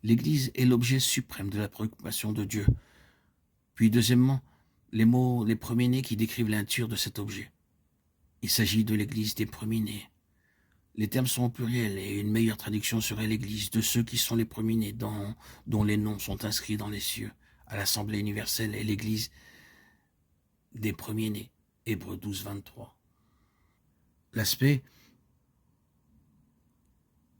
L'Église est l'objet suprême de la préoccupation de Dieu. Puis deuxièmement, les premiers-nés qui décrivent la nature de cet objet. Il s'agit de l'Église des premiers-nés. Les termes sont au pluriel et une meilleure traduction serait l'Église de ceux qui sont les premiers-nés, dont les noms sont inscrits dans les cieux, à l'Assemblée universelle, et l'Église des premiers-nés. Hébreux 12, 23. L'aspect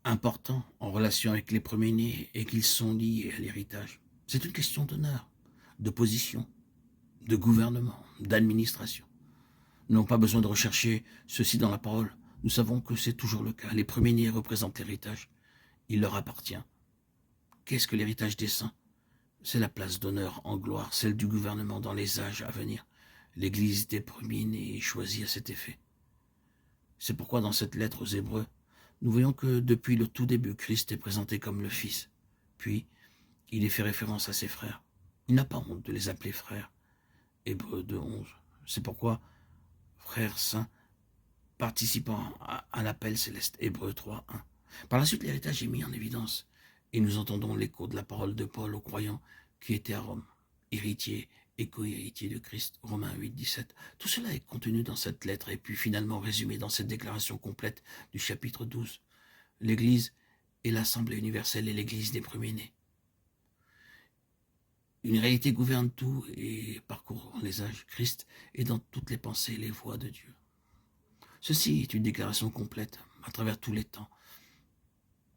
important en relation avec les premiers-nés est qu'ils sont liés à l'héritage. C'est une question d'honneur, de position, de gouvernement, d'administration. Nous n'avons pas besoin de rechercher ceci dans la parole. Nous savons que c'est toujours le cas. Les premiers-nés représentent l'héritage. Il leur appartient. Qu'est-ce que l'héritage des saints? C'est la place d'honneur en gloire, celle du gouvernement dans les âges à venir. L'Église des premiers-nés est choisie à cet effet. C'est pourquoi dans cette lettre aux Hébreux, nous voyons que depuis le tout début, Christ est présenté comme le Fils. Puis, il est fait référence à ses frères. Il n'a pas honte de les appeler frères. Hébreux 2, 11. C'est pourquoi, frères saints, participant à l'appel céleste. Hébreux 3, 1. Par la suite, l'héritage est mis en évidence, et nous entendons l'écho de la parole de Paul aux croyants qui étaient à Rome, héritiers et co-héritiers de Christ, Romains 8, 17. Tout cela est contenu dans cette lettre et puis finalement résumé dans cette déclaration complète du chapitre 12. L'Église est l'Assemblée universelle et l'Église des premiers-nés. Une réalité gouverne tout et parcourt les âges. Christ est dans toutes les pensées et les voies de Dieu. Ceci est une déclaration complète à travers tous les temps.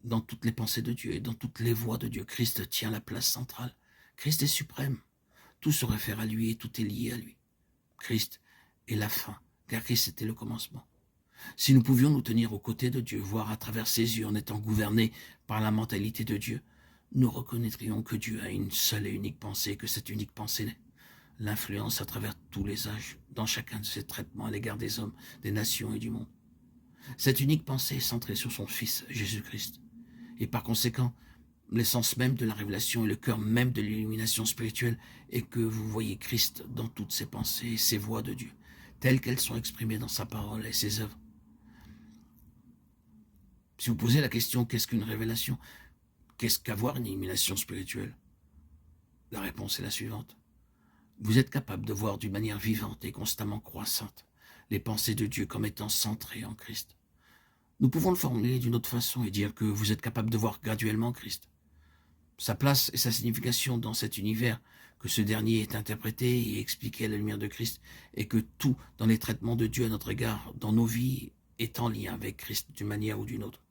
Dans toutes les pensées de Dieu et dans toutes les voies de Dieu, Christ tient la place centrale. Christ est suprême. Tout se réfère à lui et tout est lié à lui. Christ est la fin, car Christ était le commencement. Si nous pouvions nous tenir aux côtés de Dieu, voir à travers ses yeux en étant gouvernés par la mentalité de Dieu, nous reconnaîtrions que Dieu a une seule et unique pensée, que cette unique pensée l'influence à travers tous les âges, dans chacun de ses traitements à l'égard des hommes, des nations et du monde. Cette unique pensée est centrée sur son Fils, Jésus-Christ. Et par conséquent, l'essence même de la révélation et le cœur même de l'illumination spirituelle est que vous voyez Christ dans toutes ses pensées et ses voies de Dieu, telles qu'elles sont exprimées dans sa parole et ses œuvres. Si vous posez la question, qu'est-ce qu'une révélation? Qu'est-ce qu'avoir une illumination spirituelle? La réponse est la suivante. Vous êtes capable de voir d'une manière vivante et constamment croissante les pensées de Dieu comme étant centrées en Christ. Nous pouvons le formuler d'une autre façon et dire que vous êtes capable de voir graduellement Christ. Sa place et sa signification dans cet univers, que ce dernier est interprété et expliqué à la lumière de Christ, et que tout dans les traitements de Dieu à notre égard, dans nos vies, est en lien avec Christ d'une manière ou d'une autre.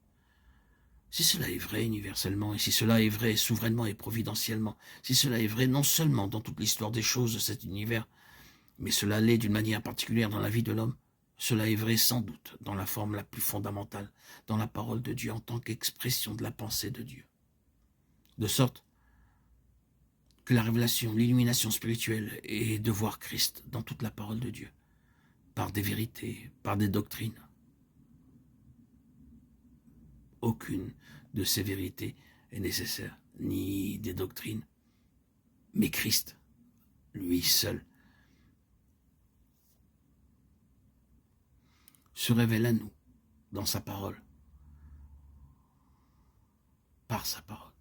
Si cela est vrai universellement, et si cela est vrai souverainement et providentiellement, si cela est vrai non seulement dans toute l'histoire des choses de cet univers, mais cela l'est d'une manière particulière dans la vie de l'homme, cela est vrai sans doute dans la forme la plus fondamentale, dans la parole de Dieu en tant qu'expression de la pensée de Dieu. De sorte que la révélation, l'illumination spirituelle est de voir Christ dans toute la parole de Dieu, par des vérités, par des doctrines. Aucune de ces vérités est nécessaire, ni des doctrines, mais Christ, lui seul, se révèle à nous dans sa parole, par sa parole.